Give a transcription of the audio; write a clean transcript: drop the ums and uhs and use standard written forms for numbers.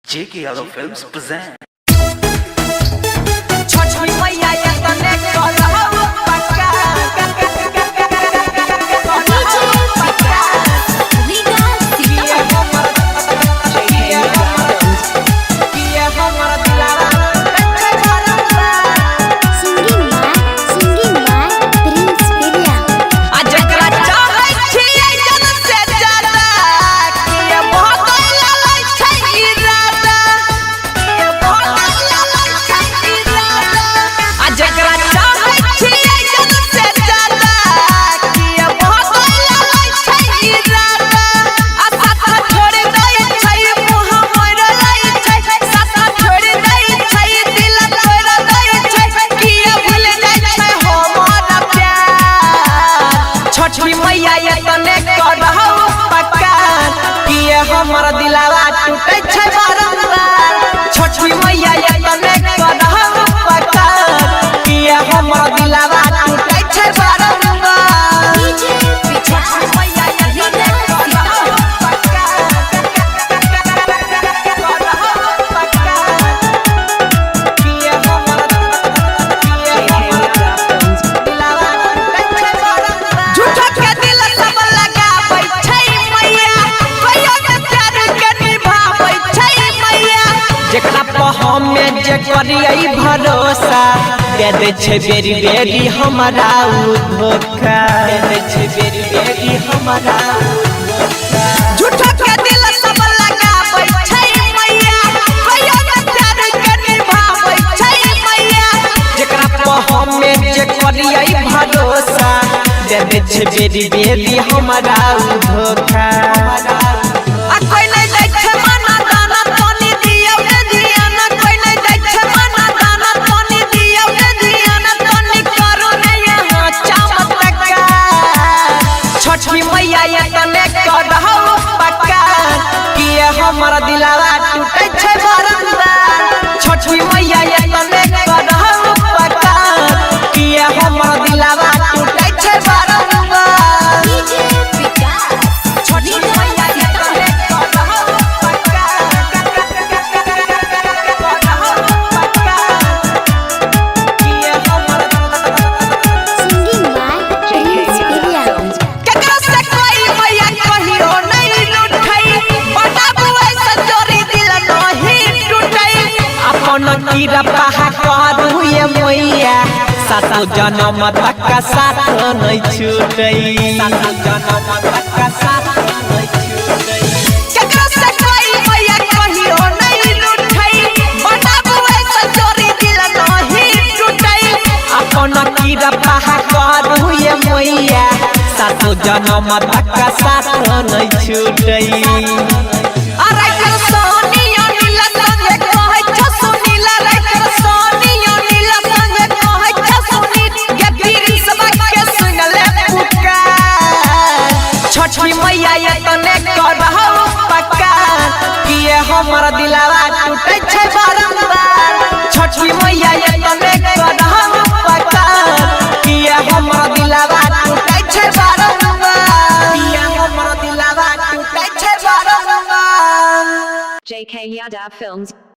JK Yadav Films present. हमारा दिलावा टूटे छै बारंबार छठी मैया ये तने करहु पकार किए हमारा दिलावा टूटे छै बारंबार डीजे पीछा मैया ये तने करहु पकार किए हमारा दिलावा टूटे छै बारंबार झूठा के दिल सब लगाबै छै मैया जेकरा पर हमें जे करियै भरोसा दे दे छै बेरी बेरी हमरा धोखा दे दे छै बेरी बेरी हमरा धोखा झूठा के दिल सब लगाबै छै मैया कहियो न प्यार के निभाबै छै मैया जेकरा पर हमें जे करियै भरोसा दे दे छै बेरी बेरी हमरा धोखा छठी मैया ये तने करहु पकार किए हमारा दिलावा टूटे छै बारंबार छठी मैया ये तने करहु पकार किए हमारा दिलावा टूटे छै बारंबार डीजे विकास छठी मैया ये तने करहु पकार किए हमारा सिंगिंग बाय कीरा पहा करू ये मैया सातो जन्म तक का साथ नहीं छूटई सातो जन्म तक का साथ नहीं छूटई केकरा से कोई मैया कहियो नहीं लुटई बताबू ऐसा चोरी दिल नहीं टूटई अपन कीरा पहा करू ये मैया सातो जन्म तक का साथ नहीं छूटई छठी मैया ये तने करहु पकार किए हमारा दिलावा टूटे छै बारंबार छठी मैया ये तने करहु पकार किए हमारा दिलावा टूटे छै बारंबार किए हमारा दिलावा टूटे छै बारंबार JK Yadav Films